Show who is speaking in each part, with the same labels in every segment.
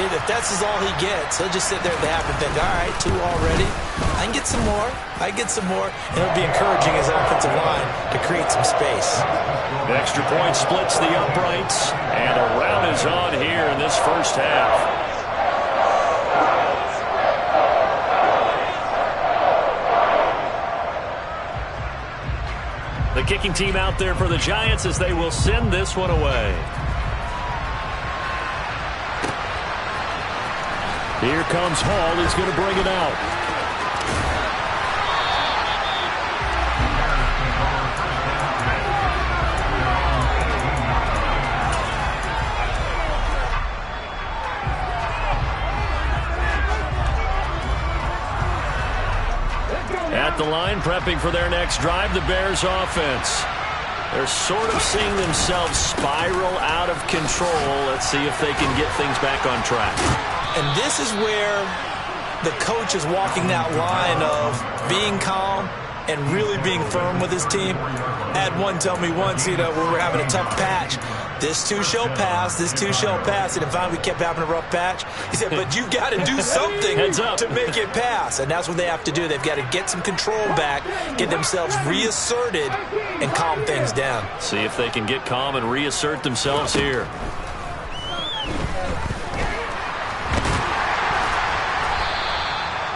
Speaker 1: if that's all he gets, he'll just sit there at the half and think, all right, 2 already. I can get some more. I get some more. And it'll be encouraging his offensive line to create some space.
Speaker 2: The extra point splits the uprights, and a rout is on here in this first half. The kicking team out there for the Giants as they will send this one away. Here comes Hall. He's going to bring it out. At the line, prepping for their next drive, the Bears offense. They're sort of seeing themselves spiral out of control. Let's see if they can get things back on track.
Speaker 1: And this is where the coach is walking that line of being calm and really being firm with his team. I had one tell me once, when we're having a tough patch, this too shall pass, this too shall pass. And if finally we kept having a rough patch, he said, but you've got to do something to make it pass. And that's what they have to do. They've got to get some control back, get themselves reasserted, and calm things down.
Speaker 2: See if they can get calm and reassert themselves here.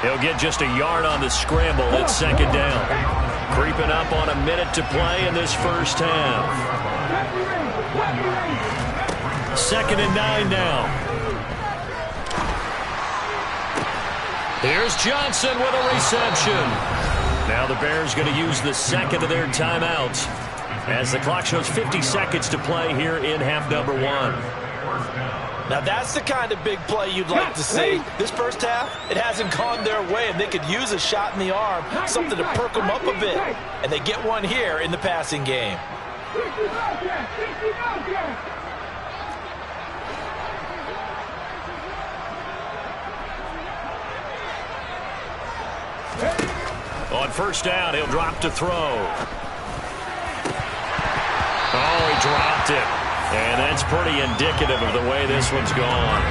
Speaker 2: He'll get just a yard on the scramble. It's second down. Creeping up on a minute to play in this first half. 2nd and 9 now. Here's Johnson with a reception. Now the Bears going to use the second of their timeouts as the clock shows 50 seconds to play here in half number 1.
Speaker 1: Now that's the kind of big play you'd like to see. This first half, it hasn't gone their way, and they could use a shot in the arm, something to perk them up a bit. And they get one here in the passing game. On first down, he'll drop to throw. Oh, he dropped it. And that's pretty indicative of the way this one's gone.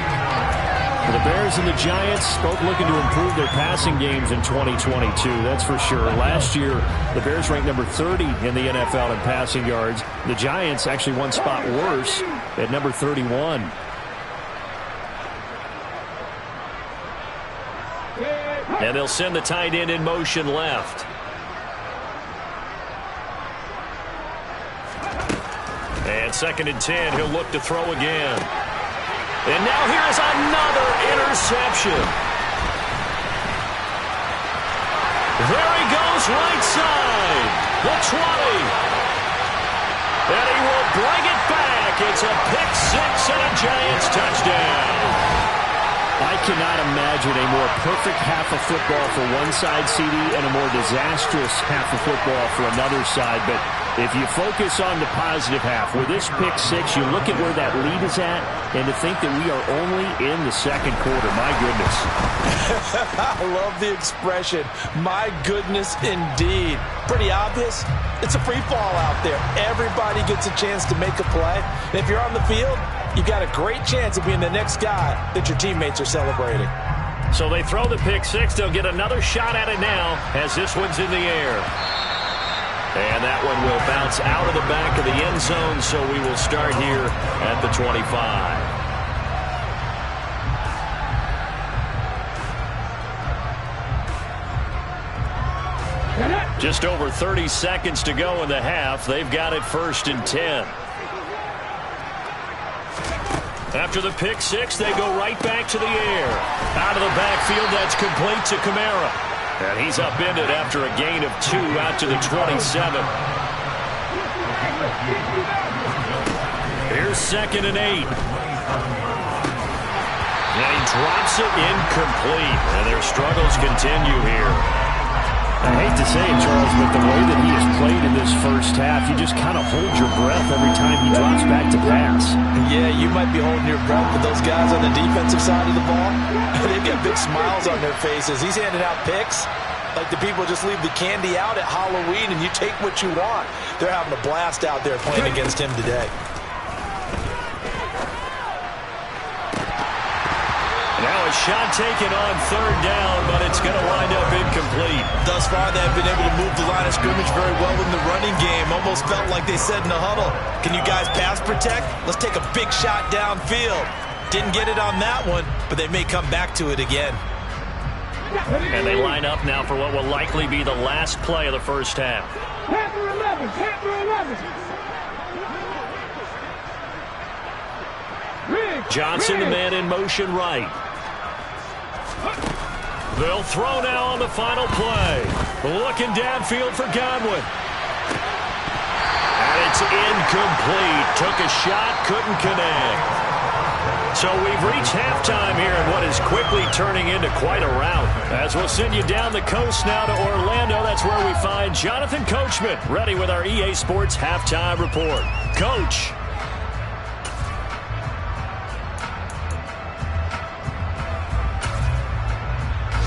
Speaker 3: The Bears and the Giants both looking to improve their passing games in 2022, that's for sure. Last year, the Bears ranked number 30 in the NFL in passing yards. The Giants actually one spot worse at number 31.
Speaker 2: And they'll send the tight end in motion left. And 2nd and 10, he'll look to throw again. And now here's another interception. There he goes, right side. The 20. And he will bring it back. It's a pick 6 and a Giants touchdown.
Speaker 3: I cannot imagine a more perfect half of football for one side, CD, and a more disastrous half of football for another side. But if you focus on the positive half, with this pick 6, you look at where that lead is at, and to think that we are only in the second quarter. My goodness.
Speaker 1: I love the expression. My goodness, indeed. Pretty obvious. It's a free fall out there. Everybody gets a chance to make a play. And if you're on the field, you've got a great chance of being the next guy that your teammates are celebrating.
Speaker 2: So they throw the pick 6. They'll get another shot at it now as this one's in the air. And that one will bounce out of the back of the end zone, so we will start here at the 25. Just over 30 seconds to go in the half. They've got it 1st and 10. After the pick 6, they go right back to the air. Out of the backfield, that's complete to Kamara. And he's upended after a gain of 2 out to the 27. Here's 2nd and 8. And he drops it incomplete. And their struggles continue here.
Speaker 3: I hate to say it, Charles, but the way that he has played in this first half, you just kind of hold your breath every time he drops back to pass.
Speaker 1: Yeah, you might be holding your breath, but those guys on the defensive side of the ball, they've got big smiles on their faces. He's handing out picks like the people just leave the candy out at Halloween and you take what you want. They're having a blast out there playing against him today.
Speaker 2: a shot taken on third down, but it's going to wind up incomplete.
Speaker 1: Thus far, they've been able to move the line of scrimmage very well in the running game. Almost felt like they said in the huddle, can you guys pass protect? Let's take a big shot downfield. Didn't get it on that one, but they may come back to it again.
Speaker 2: And they line up now for what will likely be the last play of the first half.
Speaker 4: Panther 11, Panther 11.
Speaker 2: Johnson, the man in motion right. They'll throw now on the final play. Looking downfield for Godwin. And it's incomplete. Took a shot, couldn't connect. So we've reached halftime here in what is quickly turning into quite a rout. As we'll send you down the coast now to Orlando, that's where we find Jonathan Coachman, ready with our EA Sports Halftime Report. Coach.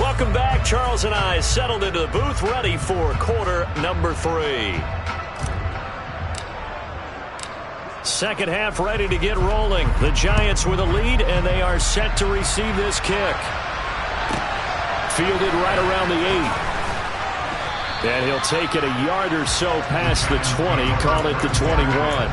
Speaker 2: Welcome back. Charles and I settled into the booth, ready for quarter number 3. Second half ready to get rolling. The Giants with a lead, and they are set to receive this kick. Fielded right around the 8. And he'll take it a yard or so past the 20, call it the 21.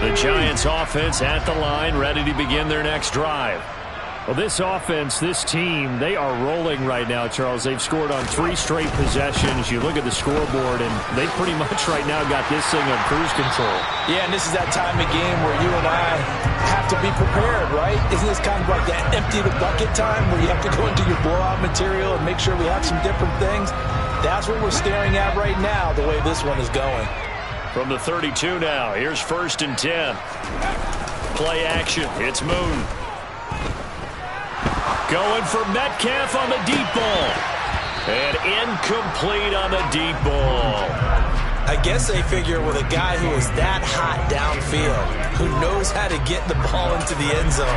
Speaker 2: The Giants offense at the line, ready to begin their next drive.
Speaker 3: Well, this offense, this team, they are rolling right now, Charles. They've scored on 3 straight possessions. You look at the scoreboard, and they pretty much right now got this thing on cruise control.
Speaker 1: Yeah, and this is that time of game where you and I have to be prepared, right? Isn't this kind of like that empty the bucket time where you have to go into your blowout material and make sure we have some different things? That's what we're staring at right now, the way this one is going.
Speaker 2: From the 32 now, here's 1st and 10. Play action, it's Moon. Going for Metcalf on the deep ball. And incomplete on the deep ball.
Speaker 1: I guess they figure with a guy who is that hot downfield, who knows how to get the ball into the end zone,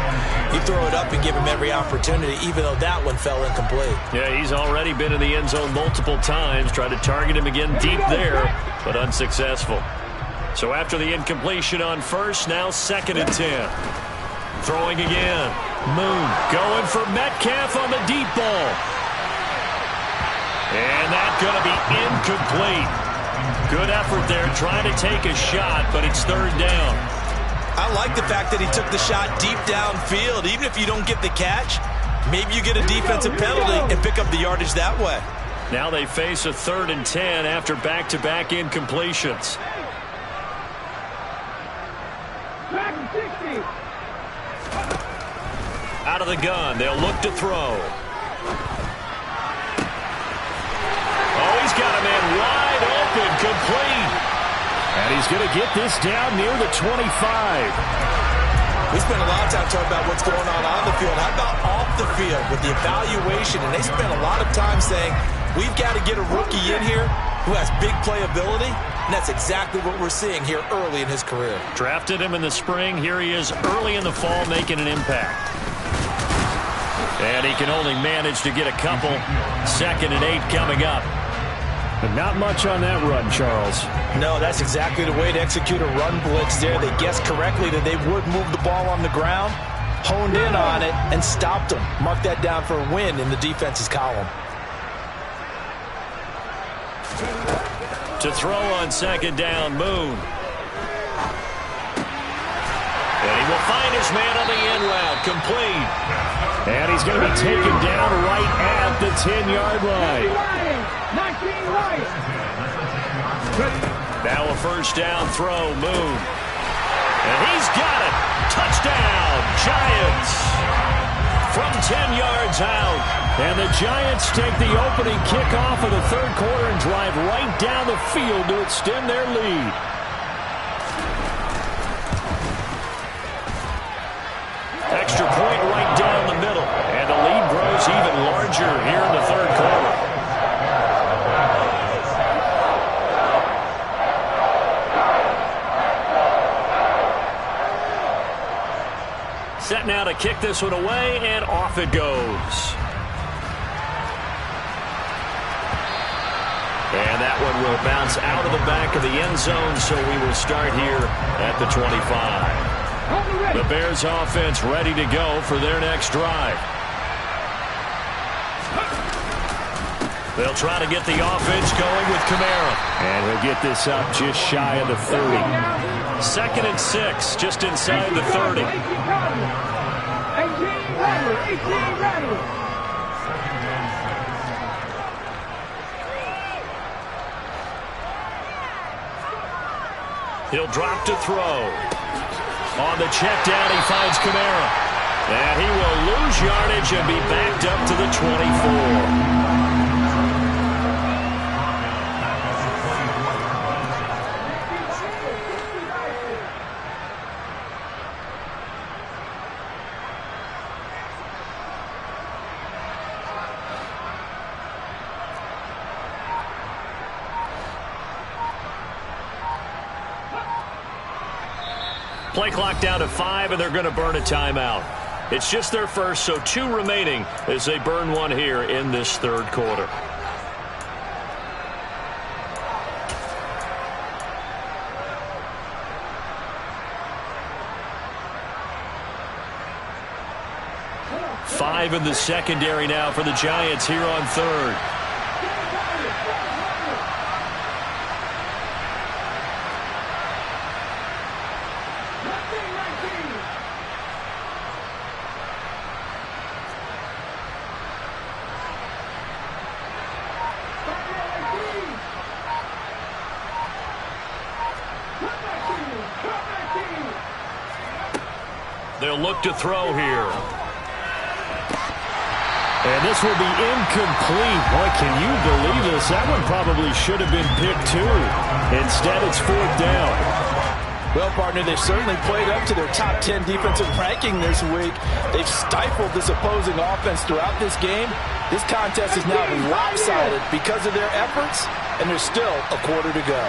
Speaker 1: you throw it up and give him every opportunity, even though that one fell incomplete.
Speaker 2: Yeah, he's already been in the end zone multiple times. Tried to target him again deep there, but unsuccessful. So after the incompletion on 1st, now 2nd and 10. Throwing again. Moon going for Metcalf on the deep ball. And that's going to be incomplete. Good effort there, trying to take a shot, but it's 3rd down.
Speaker 1: I like the fact that he took the shot deep downfield. Even if you don't get the catch, maybe you get a defensive penalty and pick up the yardage that way.
Speaker 2: Now they face a 3rd and 10 after back-to-back incompletions. Out of the gun, they'll look to throw. Oh, he's got a man wide open, complete.
Speaker 3: And he's going to get this down near the 25.
Speaker 1: We spent a lot of time talking about what's going on the field. How about off the field with the evaluation? And they spent a lot of time saying, we've got to get a rookie in here who has big playability. And that's exactly what we're seeing here early in his career.
Speaker 2: Drafted him in the spring. Here he is early in the fall making an impact. And he can only manage to get a couple. 2nd and 8 coming up.
Speaker 3: But not much on that run, Charles.
Speaker 1: No, that's exactly the way to execute a run blitz there. They guessed correctly that they would move the ball on the ground, honed in on it, and stopped them. Mark that down for a win in the defense's column.
Speaker 2: To throw on 2nd down, Moon. And he will find his man on the end route, complete.
Speaker 3: And he's going to be taken down right at the 10-yard line.
Speaker 2: Now a 1st down throw, Moon. And he's got it. Touchdown, Giants. From 10 yards out.
Speaker 3: And the Giants take the opening kickoff of the 3rd quarter and drive right down the field to extend their lead.
Speaker 2: Extra point right down the middle. And the lead grows even larger here in the 3rd quarter. Set now to kick this one away, and off it goes. And that one will bounce out of the back of the end zone, so we will start here at the 25. The Bears offense ready to go for their next drive. They'll try to get the offense going with Kamara.
Speaker 3: And he'll get this up just shy of the 30.
Speaker 2: 2nd and 6, just inside the 30.
Speaker 4: 18 Rattler.
Speaker 2: He'll drop to throw. On the check down, he finds Kamara. And he will lose yardage and be backed up to the 24. Play clock down to 5, and they're going to burn a timeout. It's just their first, so 2 remaining as they burn one here in this third quarter. Five in the secondary now for the Giants here on third. They'll look to throw here.
Speaker 3: And this will be incomplete. Boy, can you believe this? That one probably should have been picked too. Instead, it's 4th down.
Speaker 1: Well, partner, they've certainly played up to their top 10 defensive ranking this week. They've stifled this opposing offense throughout this game. This contest is now lopsided because of their efforts, and there's still a quarter to go.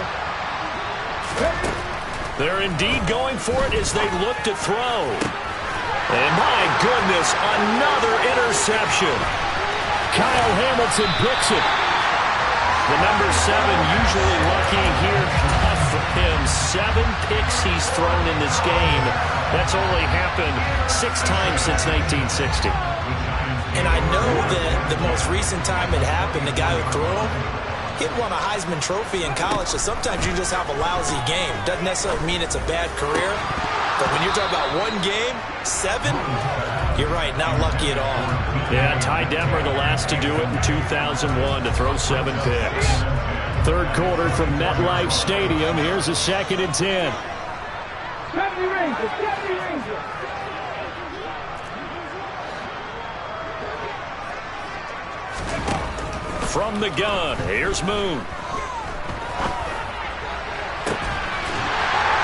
Speaker 2: They're indeed going for it as they look to throw. And my goodness, another interception.
Speaker 3: Kyle Hamilton picks it.
Speaker 2: The number 7 usually lucky here. Not for him. 7 picks he's thrown in this game. That's only happened 6 times since 1960.
Speaker 1: And I know that the most recent time it happened, the guy who threw him, he won a Heisman Trophy in college, so sometimes you just have a lousy game. Doesn't necessarily mean it's a bad career. But when you're talking about one game, 7, you're right, not lucky at all.
Speaker 2: Yeah, Ty Detmer, the last to do it in 2001, to throw 7 picks.
Speaker 3: Third quarter from MetLife Stadium. Here's a 2nd and 10.
Speaker 4: 70 Rangers.
Speaker 2: From the gun, here's Moon.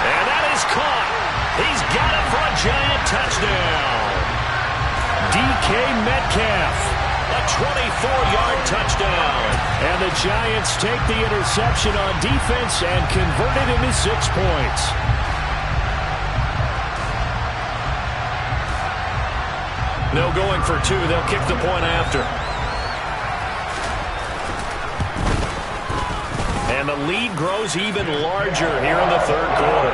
Speaker 2: And that is caught. He's got it for a Giant touchdown. DK Metcalf, a 24-yard touchdown.
Speaker 3: And the Giants take the interception on defense and convert it into 6 points.
Speaker 2: No going for 2. They'll kick the point after. And the lead grows even larger here in the third quarter.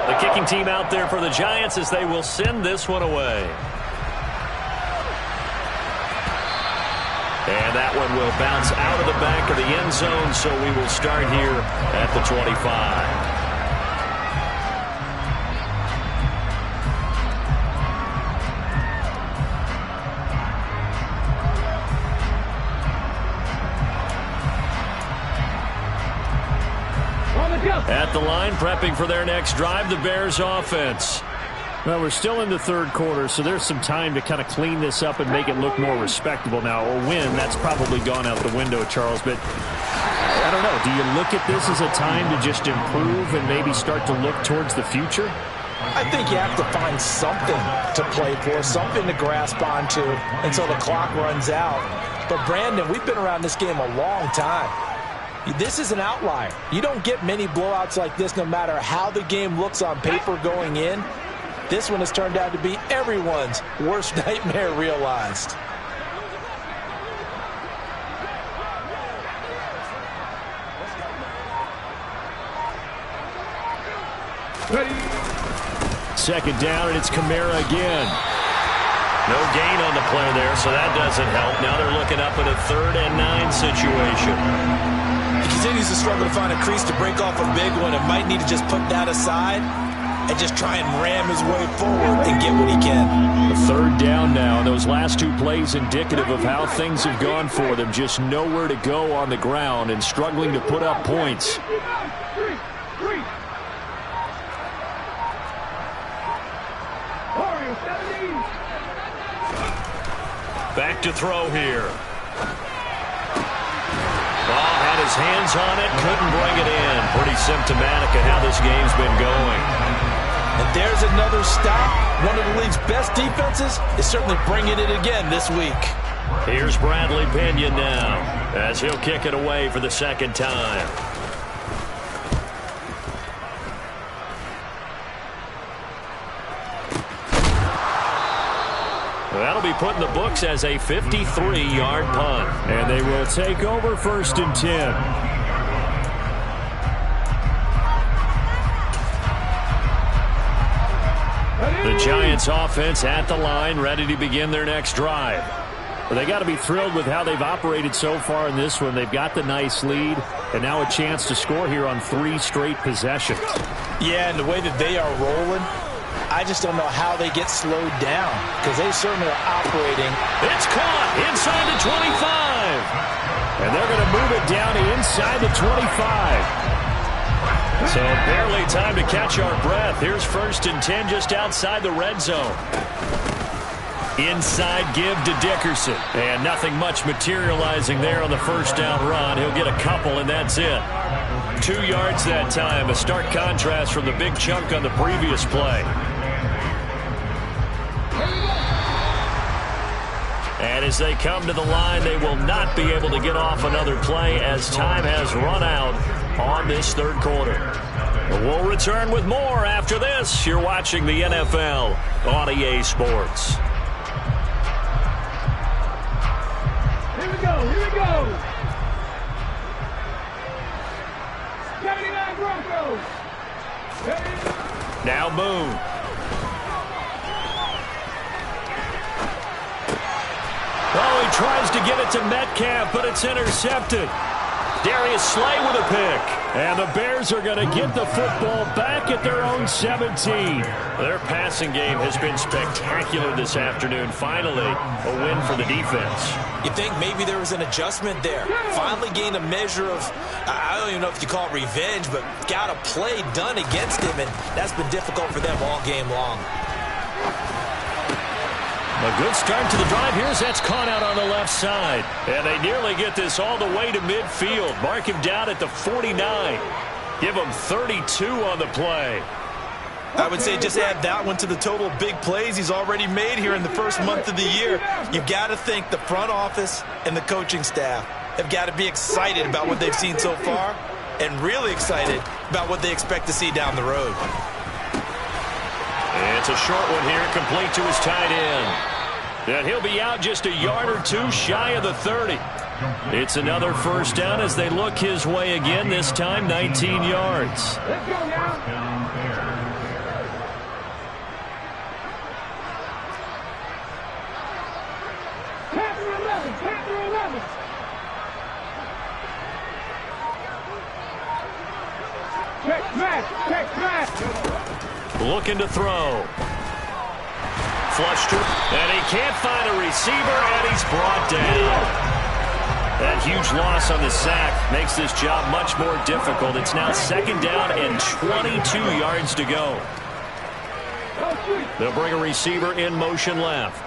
Speaker 2: The kicking team out there for the Giants as they will send this one away. And that one will bounce out of the back of the end zone, so we will start here at the 25. At the line, prepping for their next drive, the Bears offense.
Speaker 3: Well, we're still in the third quarter, so there's some time to kind of clean this up and make it look more respectable now. A win, that's probably gone out the window, Charles, but I don't know. Do you look at this as a time to just improve and maybe start to look towards the future?
Speaker 1: I think you have to find something to play for, something to grasp onto until the clock runs out. But, Brandon, we've been around this game a long time. This is an outlier. You don't get many blowouts like this no matter how the game looks on paper going in. This one has turned out to be everyone's worst nightmare realized.
Speaker 3: Second down, and it's Kamara again.
Speaker 2: No gain on the play there, so that doesn't help. Now they're looking up at a 3rd and 9 situation.
Speaker 1: He continues to struggle to find a crease to break off a big one and might need to just put that aside and just try and ram his way forward and get what he can.
Speaker 3: A 3rd down now. Those last 2 plays indicative of how things have gone for them. Just nowhere to go on the ground and struggling to put up points.
Speaker 2: Back to throw here. Ball had his hands on it, couldn't bring it in. Pretty symptomatic of how this game's been going.
Speaker 1: And there's another stop. One of the league's best defenses is certainly bringing it again this week.
Speaker 2: Here's Bradley Pinion now as he'll kick it away for the 2nd time. That'll be put in the books as a 53-yard punt.
Speaker 3: And they will take over 1st and 10.
Speaker 2: The Giants offense at the line, ready to begin their next drive.
Speaker 3: Well, they got to be thrilled with how they've operated so far in this one. They've got the nice lead, and now a chance to score here on 3 straight possessions.
Speaker 1: Yeah, and the way that they are rolling, I just don't know how they get slowed down because they certainly are operating.
Speaker 2: It's caught inside the 25.
Speaker 3: And they're going to move it down to inside the 25.
Speaker 2: So barely time to catch our breath. Here's 1st and 10 just outside the red zone. Inside give to Dickerson. And nothing much materializing there on the 1st down run. He'll get a couple, and that's it. 2 yards that time. A stark contrast from the big chunk on the previous play. And as they come to the line, they will not be able to get off another play as time has run out on this 3rd quarter. We'll return with more after this. You're watching the NFL on EA Sports.
Speaker 4: Here we go, here we go. 79 Broncos.
Speaker 2: Now Boone.
Speaker 3: Oh, he tries to get it to Metcalf, but it's intercepted.
Speaker 2: Darius Slay with a pick.
Speaker 3: And the Bears are going to get the football back at their own 17.
Speaker 2: Their passing game has been spectacular this afternoon. Finally, a win for the defense.
Speaker 1: You think maybe there was an adjustment there. Finally gained a measure of, I don't even know if you call it revenge, but got a play done against him, and that's been difficult for them all game long.
Speaker 2: A good start to the drive. Here's that's caught out on the left side. And they nearly get this all the way to midfield. Mark him down at the 49. Give him 32 on the play.
Speaker 1: I would say just add that one to the total of big plays he's already made here in the first month of the year. You've got to think the front office and the coaching staff have got to be excited about what they've seen so far and really excited about what they expect to see down the road.
Speaker 2: It's a short one here, complete to his tight end. And he'll be out just a yard or 2 shy of the 30. It's another 1st down as they look his way again, this time 19 yards.
Speaker 4: Let's go now. Panther 11, Panther 11. Check match, check match.
Speaker 2: Looking to throw. Flushed her, and he can't find a receiver, and he's brought down. That huge loss on the sack makes this job much more difficult. It's now 2nd down and 22 yards to go. They'll bring a receiver in motion left.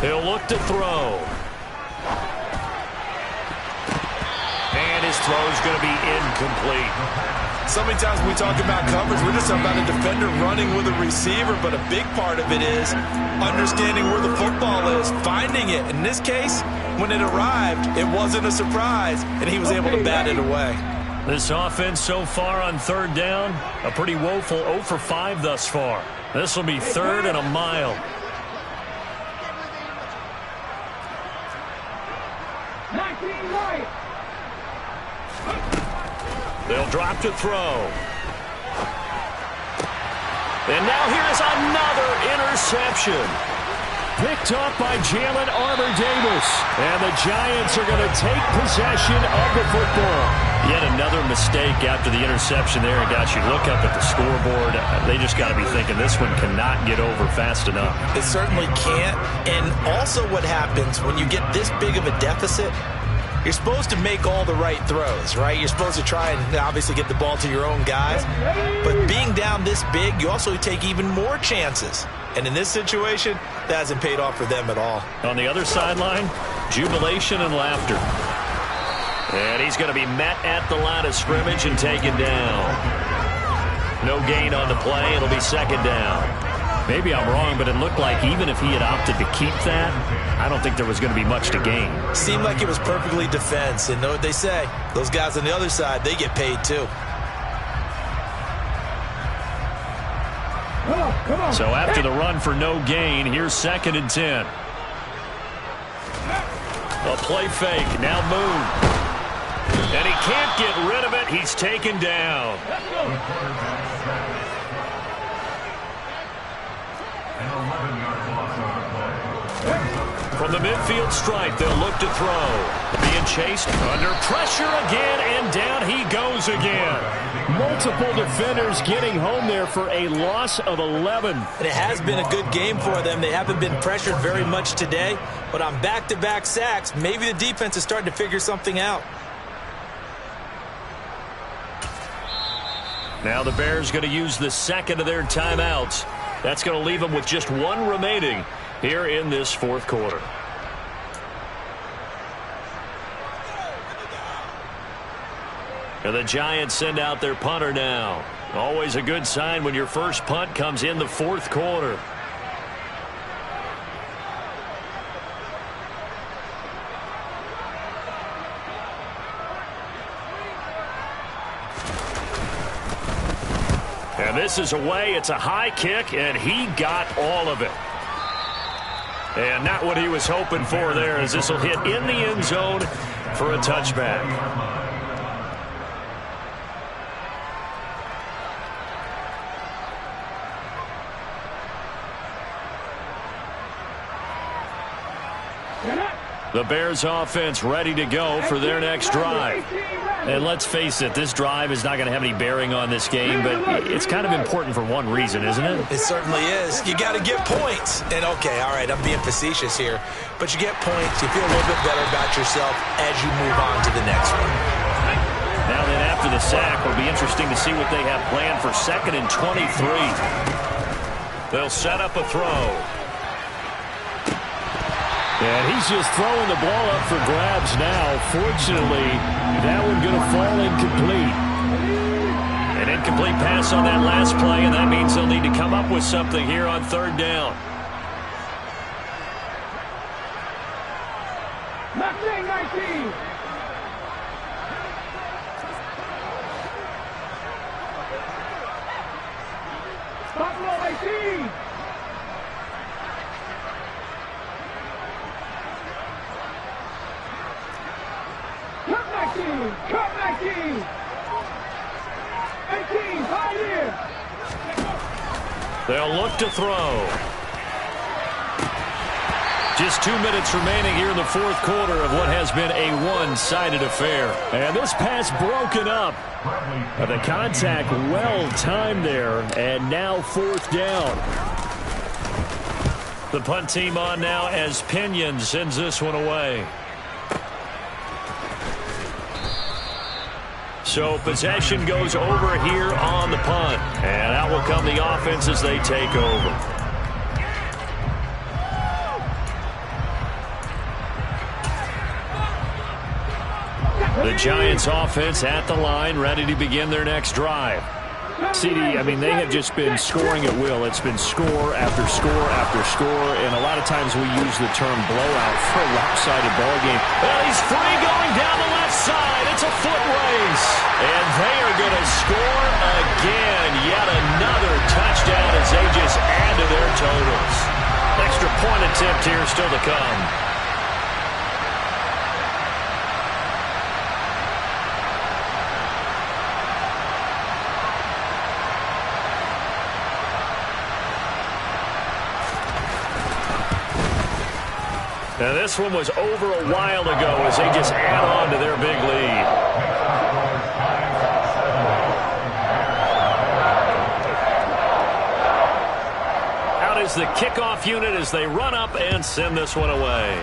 Speaker 2: He'll look to throw. And his throw is going to be incomplete.
Speaker 1: So many times when we talk about coverage, we're just talking about a defender running with a receiver, but a big part of it is understanding where the football is, finding it. In this case, when it arrived, it wasn't a surprise, and he was able to bat it away.
Speaker 2: This offense so far on third down, a pretty woeful 0 for 5 thus far. This will be 3rd and a mile.
Speaker 4: 19 right.
Speaker 2: They'll drop to throw. And now here is another interception. Picked up by Jalen Armour-Davis. And the Giants are going to take possession of the football. Yet another mistake after the interception there. And gosh, you look up at the scoreboard, they just got to be thinking this one cannot get over fast enough.
Speaker 1: It certainly can't. And also what happens when you get this big of a deficit, you're supposed to make all the right throws, right? You're supposed to try and obviously get the ball to your own guys. But being down this big, you also take even more chances. And in this situation, that hasn't paid off for them at all.
Speaker 2: On the other sideline, jubilation and laughter. And he's going to be met at the line of scrimmage and taken down. No gain on the play. It'll be 2nd down. Maybe I'm wrong, but it looked like even if he had opted to keep that, I don't think there was going to be much to gain.
Speaker 1: Seemed like it was perfectly defense. And know what they say? Those guys on the other side, they get paid too.
Speaker 4: Come on.
Speaker 2: So after the run for no gain, here's 2nd and 10. A play fake. Now Moon. And he can't get rid of it. He's taken down. From the midfield stripe, they'll look to throw. Being chased under pressure again, and down he goes again.
Speaker 3: Multiple defenders getting home there for a loss of 11.
Speaker 1: And it has been a good game for them. They haven't been pressured very much today. But on back-to-back sacks, maybe the defense is starting to figure something out.
Speaker 2: Now the Bears going to use the 2nd of their timeouts. That's going to leave them with just 1 remaining here in this 4th quarter. And the Giants send out their punter now. Always a good sign when your first punt comes in the 4th quarter. And this is away. It's a high kick, and he got all of it. And not what he was hoping for there, as this will hit in the end zone for a touchback. The Bears offense ready to go for their next drive. And let's face it, this drive is not going to have any bearing on this game, but it's kind of important for one reason, isn't it?
Speaker 1: It certainly is. You got to get points. And, okay, all right, I'm being facetious here. But you get points, you feel a little bit better about yourself as you move on to the next one.
Speaker 2: Now then, after the sack, it'll be interesting to see what they have planned for 2nd and 23. They'll set up a throw.
Speaker 3: And he's just throwing the ball up for grabs now. Fortunately, that one going to fall incomplete.
Speaker 2: An incomplete pass on that last play, and that means they'll need to come up with something here on 3rd down.
Speaker 4: Nothing, 19. Buffalo 18. Cut 19. 18, Pioneer.
Speaker 2: They'll look to throw. Just 2 minutes remaining here in the 4th quarter of what has been a one-sided affair.
Speaker 3: And this pass broken up. The contact well timed there, and now 4th down.
Speaker 2: The punt team on now as Pinion sends this one away. So possession goes over here on the punt. And out will come the offense as they take over. The Giants offense at the line, ready to begin their next drive.
Speaker 3: CD, I mean, they have just been scoring at will. It's been score after score after score, and a lot of times we use the term blowout for a lopsided ball game.
Speaker 2: Well, he's free going down the left side. It's a foot race. And they are going to score again. Yet another touchdown as they just add to their totals. Extra point attempt here still to come. Now this one was over a while ago as they just add on to their big lead. Out is the kickoff unit as they run up and send this one away.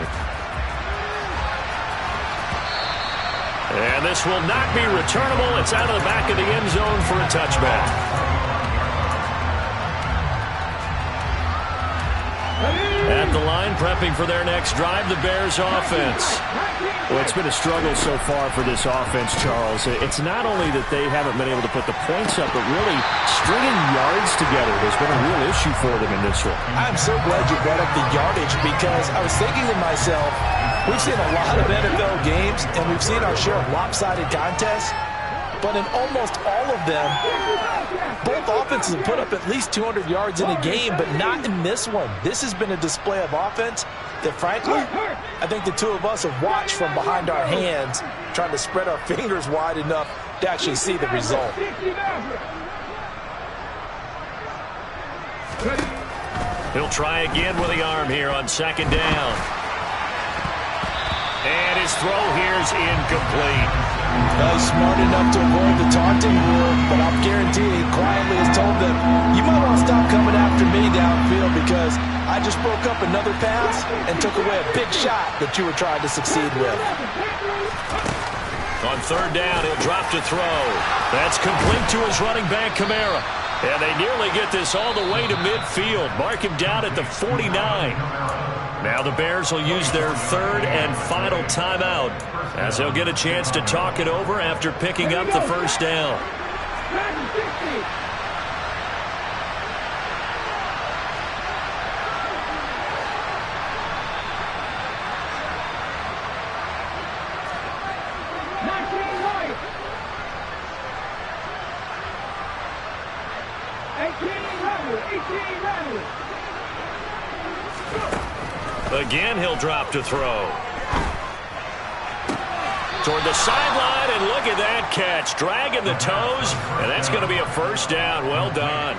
Speaker 2: And this will not be returnable. It's out of the back of the end zone for a touchback. At the line, prepping for their next drive, the Bears offense.
Speaker 3: Well, it's been a struggle so far for this offense, Charles. It's not only that they haven't been able to put the points up, but really stringing yards together has been a real issue for them in this one.
Speaker 1: I'm so glad you brought up the yardage because I was thinking to myself, we've seen a lot of NFL games and we've seen our share of lopsided contests, but in almost all of them, both offenses have put up at least 200 yards in a game, but not in this one. This has been a display of offense that, frankly, I think the two of us have watched from behind our hands, trying to spread our fingers wide enough to actually see the result.
Speaker 2: He'll try again with the arm here on second down. And his throw here is incomplete.
Speaker 1: He's smart enough to avoid the taunting rule, but I'll guarantee he quietly has told them, you might want to stop coming after me downfield because I just broke up another pass and took away a big shot that you were trying to succeed with.
Speaker 2: On third down, he'll drop to throw. That's complete to his running back, Kamara. And they nearly get this all the way to midfield. Mark him down at the 49. Now the Bears will use their third and final timeout as they'll get a chance to talk it over after picking up the first down. Again, he'll drop to throw. Toward the sideline, and look at that catch. Dragging the toes, and that's going to be a first down. Well done.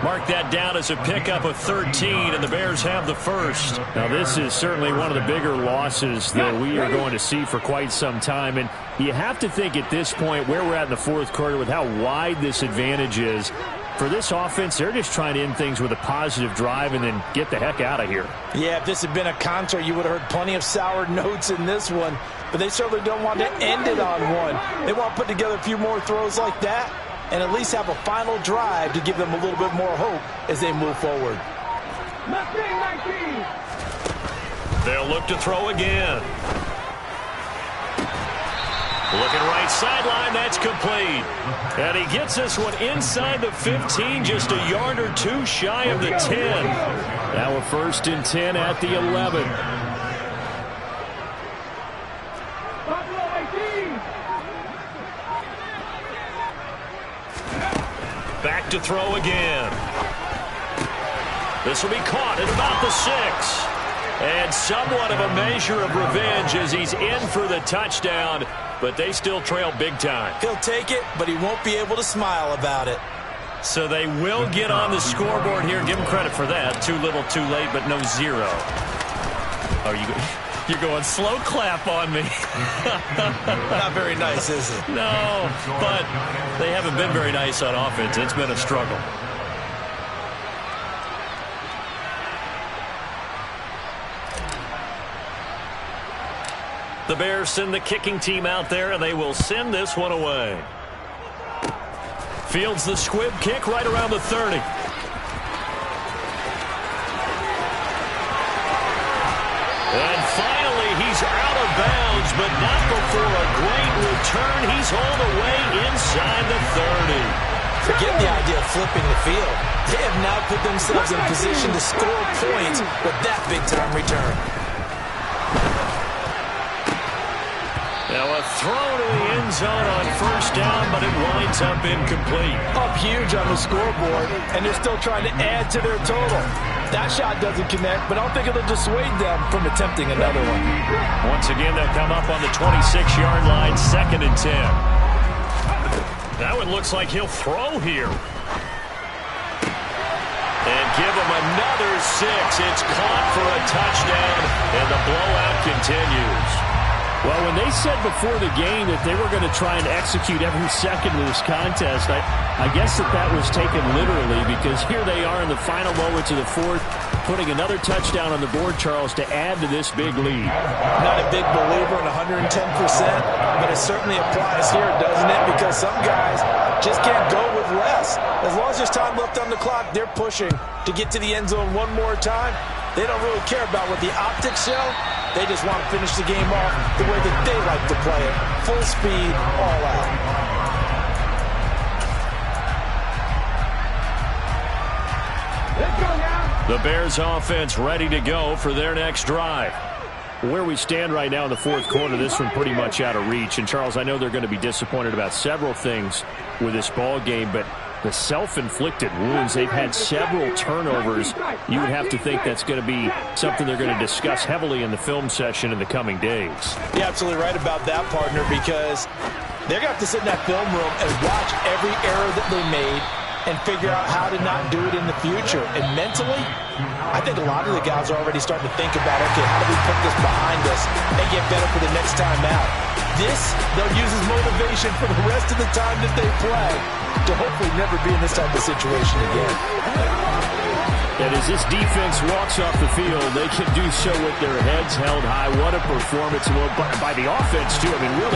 Speaker 2: Mark that down as a pickup of 13, and the Bears have the first.
Speaker 3: Now, this is certainly one of the bigger losses that we are going to see for quite some time. And you have to think at this point where we're at in the fourth quarter with how wide this advantage is. For this offense, they're just trying to end things with a positive drive and then get the heck out of here.
Speaker 1: Yeah, if this had been a concert, you would have heard plenty of sour notes in this one. But they certainly don't want to end it on one. They want to put together a few more throws like that and at least have a final drive to give them a little bit more hope as they move forward.
Speaker 2: They'll look to throw again. Looking right sideline, that's complete. And he gets this one inside the 15, just a yard or two shy of the 10.
Speaker 3: Now a first and 10 at the 11.
Speaker 2: Back to throw again. This will be caught at about the 6. And somewhat of a measure of revenge as he's in for the touchdown, but they still trail big time.
Speaker 1: He'll take it, but he won't be able to smile about it.
Speaker 2: So they will get on the scoreboard here. Give him credit for that. Too little, too late, but no 0. You're going slow clap on me.
Speaker 1: Not very nice, is it?
Speaker 2: No, but they haven't been very nice on offense. It's been a struggle. The Bears send the kicking team out there, and they will send this one away. Fields the squib kick right around the 30. And finally, he's out of bounds, but not before for a great return. He's all the way inside the 30.
Speaker 1: Forget the idea of flipping the field. They have now put themselves in position to score points with that big-time return.
Speaker 2: Now a throw to the end zone on first down, but it winds up incomplete.
Speaker 1: Up huge on the scoreboard, and they're still trying to add to their total. That shot doesn't connect, but I don't think it'll dissuade them from attempting another one.
Speaker 2: Once again, they'll come up on the 26-yard line, 2nd and 10. That one looks like he'll throw here. And give him another 6. It's caught for a touchdown, and the blowout continues.
Speaker 3: Well, when they said before the game that they were going to try and execute every second of this contest, I guess that was taken literally, because here they are in the final moments of the fourth, putting another touchdown on the board, Charles, to add to this big lead.
Speaker 1: Not a big believer in 110%, but it certainly applies here, doesn't it? Because some guys just can't go with less. As long as there's time left on the clock, they're pushing to get to the end zone one more time. They don't really care about what the optics show. They just want to finish the game off the way that they like to play it. Full speed, all out.
Speaker 4: Let's go now.
Speaker 2: The Bears offense ready to go for their next drive.
Speaker 3: Where we stand right now in the fourth quarter, this one pretty much out of reach. And, Charles, I know they're going to be disappointed about several things with this ball game, but the self-inflicted wounds, they've had several turnovers. You would have to think that's going to be something they're going to discuss heavily in the film session in the coming days.
Speaker 1: You're absolutely right about that, partner, because they're going to have to sit in that film room and watch every error that they made and figure out how to not do it in the future. And mentally, I think a lot of the guys are already starting to think about, okay, how do we put this behind us and get better for the next time out? This, they'll use as motivation for the rest of the time that they play to hopefully never be in this type of situation again.
Speaker 3: And as this defense walks off the field, they can do so with their heads held high. What a performance by the offense, too. I mean, really.